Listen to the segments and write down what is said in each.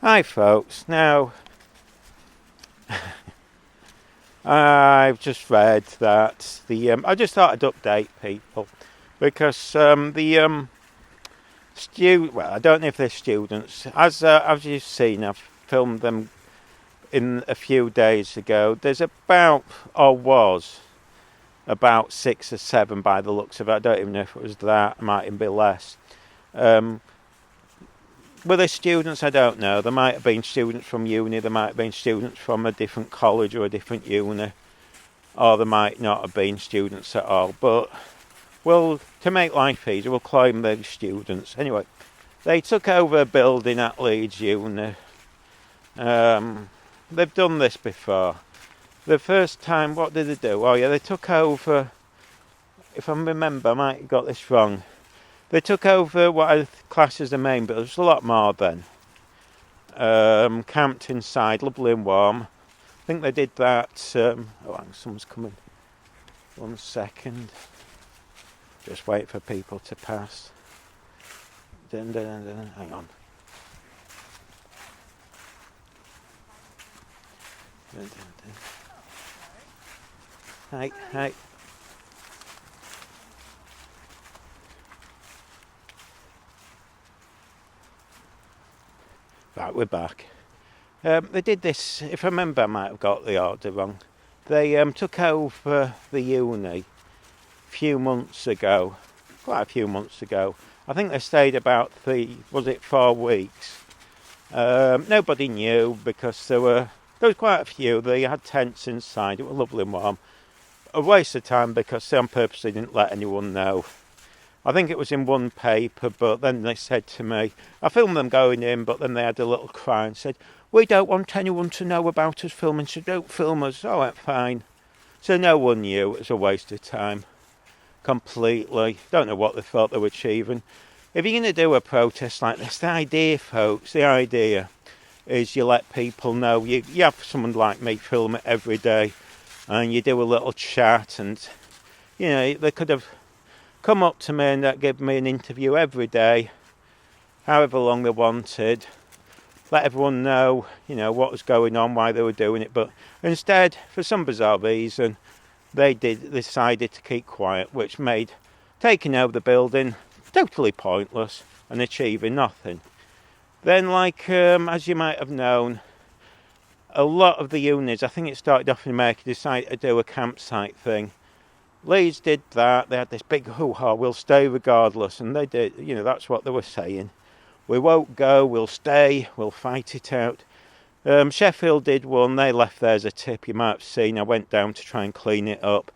Hi folks, now I've just read that I just thought I'd update people because well, I don't know if they're students, as you've seen, I've filmed them in a few days ago. There's about, or was about 6 or 7 by the looks of it. I don't even know if it was that, it might even be less. Were they students? I don't know. There might have been students from uni, there might have been students from a different college or a different uni, or there might not have been students at all. But, well, to make life easier, we'll claim they're students. Anyway, they took over a building at Leeds Uni. They've done this before. The first time, what did they do? Oh yeah, they took over, if I remember, I might have got this wrong. They took over what I class as the main building. There's a lot more then. Camped inside, lovely and warm. I think they did that. Someone's coming. 1 second. Just wait for people to pass. Dun, dun, dun, dun. Hang on. Dun, dun, dun. Hey. Right, we're back. They did this, if I remember, I might have got the order wrong. They took over the uni a few months ago, quite a few months ago. I think they stayed about 4 weeks. Nobody knew because there was quite a few. They had tents inside, it was lovely and warm. A waste of time because they on purpose didn't let anyone know. I think it was in one paper, but then they said to me, I filmed them going in, but then they had a little cry and said, we don't want anyone to know about us filming, so don't film us. Oh, that's fine. So no one knew. It was a waste of time. Completely. Don't know what they thought they were achieving. If you're going to do a protest like this, the idea, folks, the idea is you let people know. You have someone like me film it every day, and you do a little chat, and, you know, they could have come up to me and give me an interview every day, however long they wanted, let everyone know, you know, what was going on, why they were doing it. But instead, for some bizarre reason, they decided to keep quiet, which made taking over the building totally pointless and achieving nothing. Then, as you might have known, a lot of the unis, I think it started off in America, decided to do a campsite thing. Leeds did that. They had this big hoo-ha, we'll stay regardless, and they did. You know, that's what they were saying. We won't go, we'll stay, we'll fight it out. Sheffield did one. They left there as a tip. You might have seen, I went down to try and clean it up.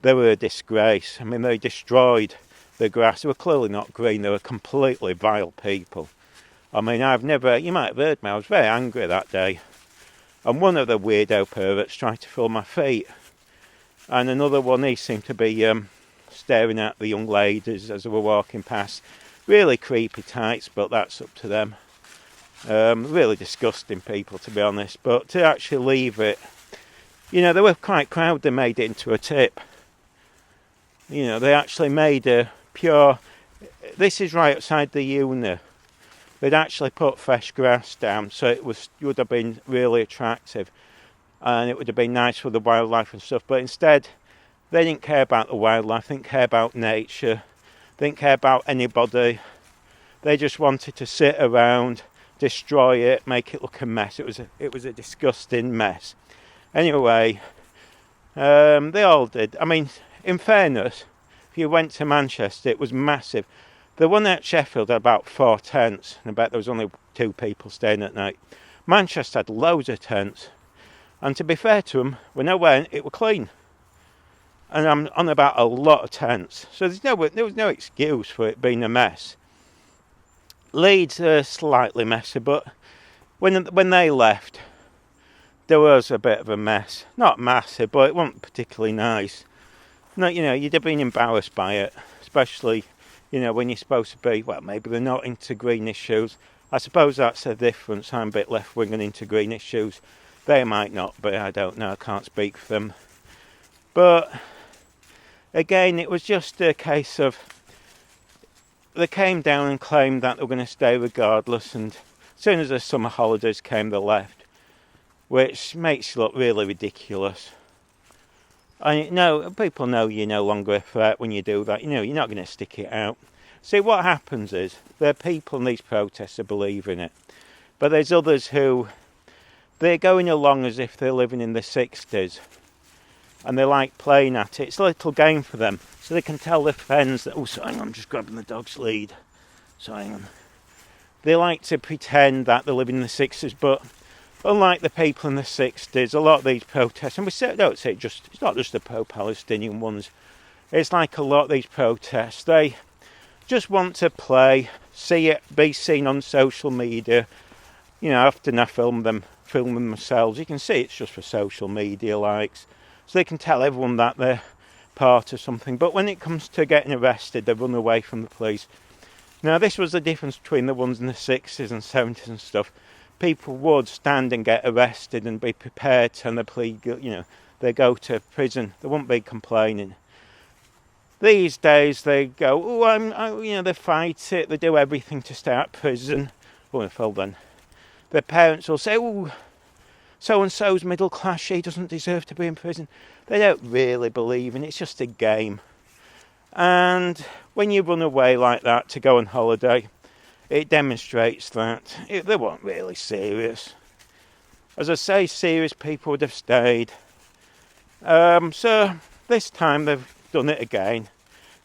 They were a disgrace. I mean, they destroyed the grass. They were clearly not green. They were completely vile people. I mean, you might have heard me, I was very angry that day. And one of the weirdo perverts tried to fill my feet. And another one, he seemed to be staring at the young ladies as they were walking past. Really creepy types, but that's up to them. Really disgusting people, to be honest. But to actually leave it, you know, they were quite proud they made it into a tip. You know, they actually made a pure... This is right outside the uni. They'd actually put fresh grass down, so it would have been really attractive. And it would have been nice for the wildlife and stuff, but instead they didn't care about the wildlife, didn't care about nature, didn't care about anybody. They just wanted to sit around, destroy it, make it look a mess. It was a disgusting mess. Anyway, they all did. I mean, in fairness, if you went to Manchester, it was massive. The one at Sheffield had about 4 tents, and I bet there was only 2 people staying at night. Manchester had loads of tents. And to be fair to them, when I went, it was clean. And I'm on about a lot of tents. So there was no excuse for it being a mess. Leeds are slightly messy, but when they left, there was a bit of a mess. Not massive, but it wasn't particularly nice. No, you know, you'd have been embarrassed by it. Especially, you know, when you're supposed to be, well, maybe they're not into green issues. I suppose that's the difference. I'm a bit left-wing and into green issues. They might not be, I don't know, I can't speak for them. But, again, it was just a case of, they came down and claimed that they were going to stay regardless, and As soon as the summer holidays came, they left, which makes you look really ridiculous. I know people know you're no longer a threat when you do that. You know you're not going to stick it out. See, what happens is there are people in these protests who believe in it, but there's others who they're going along as if they're living in the 60s, and they like playing at it. It's a little game for them, so they can tell their friends that, oh, so hang on, I'm just grabbing the dog's lead. So hang on. They like to pretend that they're living in the 60s, but unlike the people in the 60s, a lot of these protests, and don't say it's not just the pro-Palestinian ones, it's like a lot of these protests, they just want to play, see it, be seen on social media. You know, often I film them themselves. You can see it's just for social media likes, so they can tell everyone that they're part of something. But when it comes to getting arrested, they run away from the police. Now, this was the difference between the ones in the 60s and 70s and stuff. People would stand and get arrested and be prepared to, and they go to prison. They wouldn't be complaining. These days they go, they fight it. They do everything to stay out of prison. Oh, I fell then. Their parents will say, oh, so-and-so's middle class, she doesn't deserve to be in prison. They don't really believe in it. It's just a game. And when you run away like that to go on holiday, it demonstrates that they weren't really serious. As I say, serious people would have stayed. So this time they've done it again.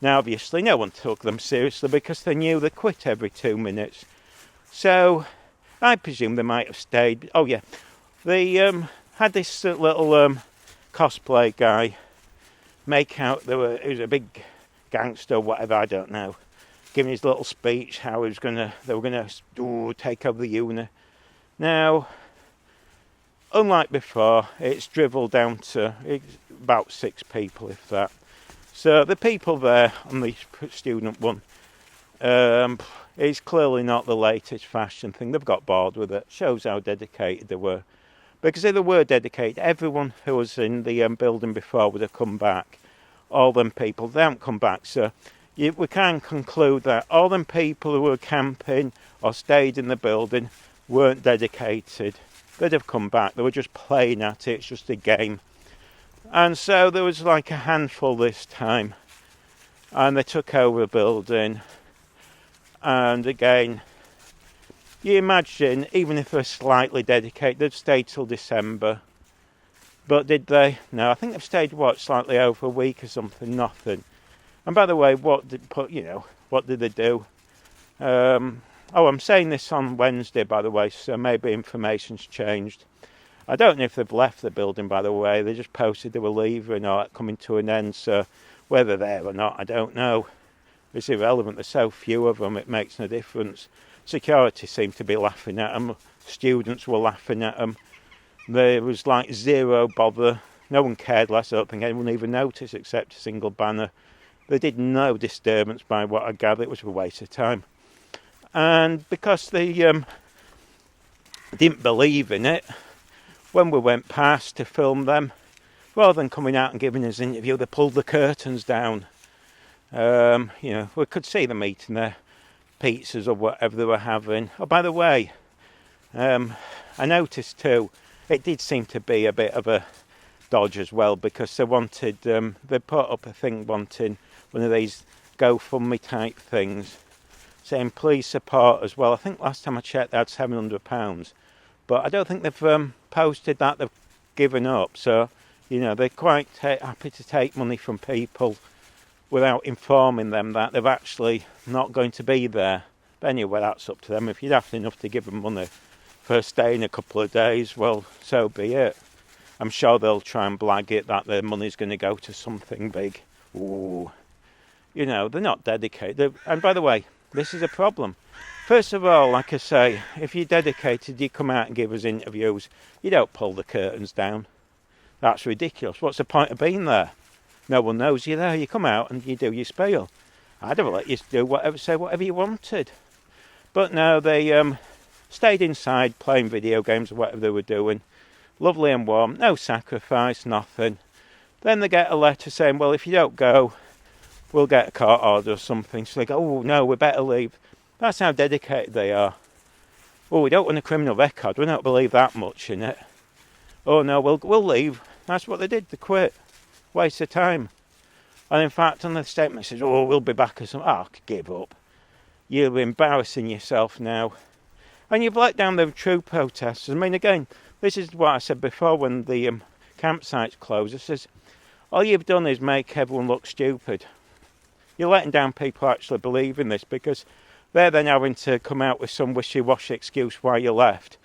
Now obviously no one took them seriously because they knew they quit every 2 minutes. So I presume they might have stayed. Oh yeah, they had this little cosplay guy make out he was a big gangster or whatever, I don't know, giving his little speech how they were gonna take over the uni. Now, unlike before, it's dribbled down to about 6 people, if that. So the people there on the student one, it's clearly not the latest fashion thing. They've got bored with it. Shows how dedicated they were. Because if they were dedicated, everyone who was in the building before would have come back. All them people, they haven't come back. So we can conclude that all them people who were camping or stayed in the building weren't dedicated. They'd have come back. They were just playing at it. It's just a game. And so there was like a handful this time. And they took over the building. And again, you imagine, even if they're slightly dedicated, they've stayed till December. But did they? No, I think they've stayed, slightly over a week or something, nothing. And by the way, what did they do? I'm saying this on Wednesday, by the way, so maybe information's changed. I don't know if they've left the building, by the way. They just posted they were leaving or coming to an end, so whether they're there or not, I don't know. It's irrelevant. There's so few of them, it makes no difference. Security seemed to be laughing at them. Students were laughing at them. There was like zero bother. No one cared less. I don't think anyone even noticed except a single banner. They did no disturbance by what I gather. It was a waste of time. And because they didn't believe in it, when we went past to film them, rather than coming out and giving us an interview, they pulled the curtains down. We could see them eating their pizzas or whatever they were having. Oh, by the way, I noticed too, it did seem to be a bit of a dodge as well, because they wanted, they put up a thing wanting one of these GoFundMe type things, saying please support as well. I think last time I checked they had £700, but I don't think they've posted that they've given up. So, they're quite happy to take money from people without informing them that they're actually not going to be there. But anyway, that's up to them. If you'd have enough to give them money for staying a couple of days, well, so be it. I'm sure they'll try and blag it that their money's going to go to something big. Ooh. They're not dedicated. And by the way, this is a problem. First of all, like I say, if you're dedicated, you come out and give us interviews. You don't pull the curtains down. That's ridiculous. What's the point of being there? No one knows you're there. You come out and you do your spiel. I'd have let you say whatever you wanted. But no, they stayed inside playing video games or whatever they were doing. Lovely and warm. No sacrifice, nothing. Then they get a letter saying, well, if you don't go, we'll get a court order or something. So they go, oh no, we better leave. That's how dedicated they are. Oh, we don't want a criminal record. We don't believe that much in it. Oh no, we'll leave. That's what they did. They quit. Waste of time. And in fact, on the statement it says, "Oh, we'll be back." Or something. Oh, give up. You're embarrassing yourself now, and you've let down the true protesters. I mean, again, this is what I said before when the campsites closed. It says, all you've done is make everyone look stupid. You're letting down people who actually believe in this, because they're then having to come out with some wishy-washy excuse why you left.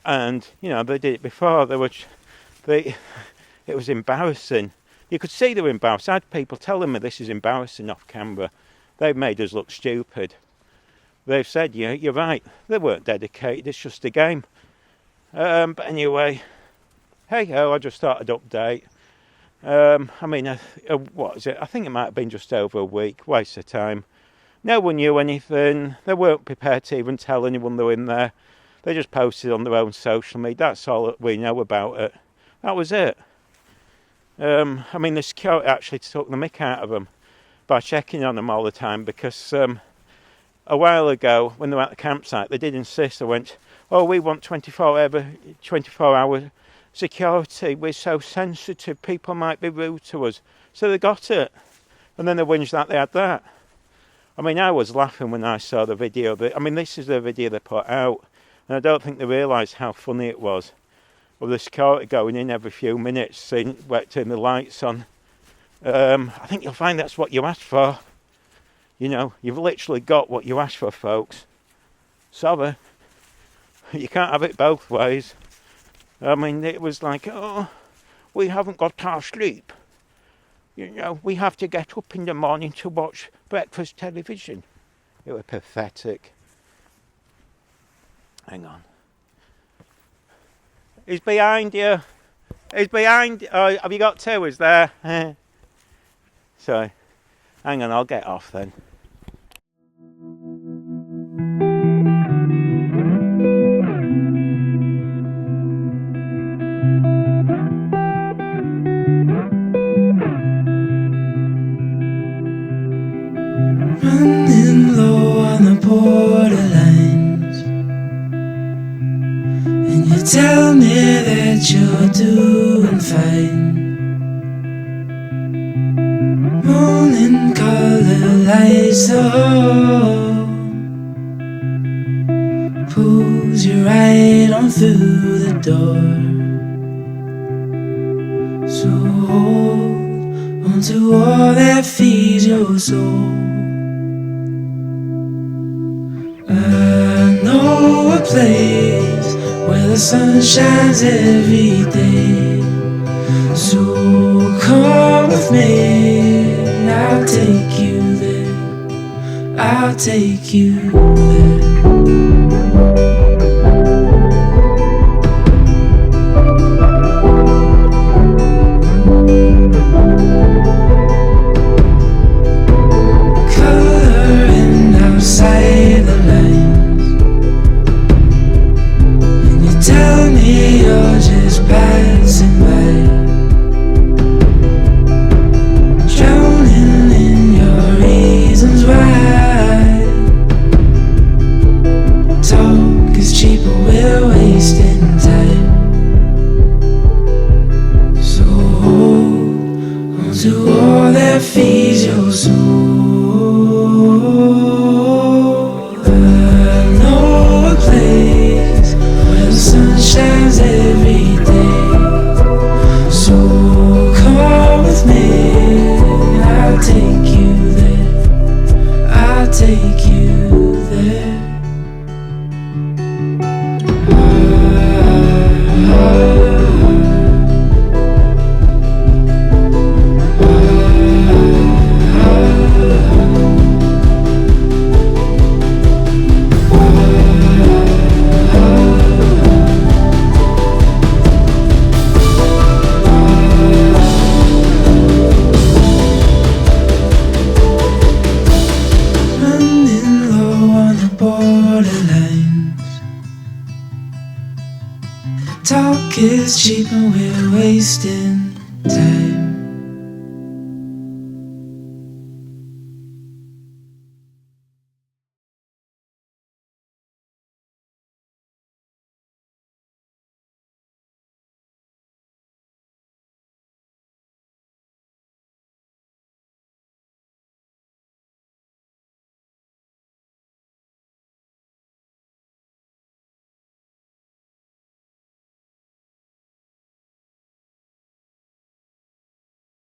And, you know, they did it before. It was embarrassing. You could see they were embarrassed. I had people telling me this is embarrassing off camera. They've made us look stupid. They've said, yeah, you're right. They weren't dedicated. It's just a game. But anyway, hey ho, I just thought I'd update. I mean, what is it? I think it might have been just over a week. Waste of time. No one knew anything. They weren't prepared to even tell anyone they were in there. They just posted on their own social media. That's all that we know about it. That was it. I mean, the security actually took the mick out of them by checking on them all the time, because a while ago, when they were at the campsite, they did insist. They went, oh, we want 24-hour security. We're so sensitive. People might be rude to us. So they got it. And then they whinged that they had that. I mean, I was laughing when I saw the video. This is the video they put out. And I don't think they realised how funny it was. With the security going in every few minutes, turning the lights on. I think you'll find that's what you asked for. You know, you've literally got what you asked for, folks. Sorry. You can't have it both ways. I mean, it was like, oh, we haven't got our sleep. You know, we have to get up in the morning to watch breakfast television. It was pathetic. Hang on. He's behind you. He's behind you. Oh, have you got two? Is there? Sorry. Hang on, I'll get off then. Running low on the borderlines, and you tell me that you're doing fine. Morning color lights up, pulls you right on through the door. So hold on to all that feeds your soul. I know a place where the sun shines every day. So come with me, I'll take you there. I'll take you there. Coloring outside the lines, and you tell me you're just passing by. Talk is cheap, but we're wasting time. So hold on to all that feeds your soul. I know a place where the sun shines every day. So come with me, I'll take you there. I'll take you there. Talk is cheap and we're wasting time.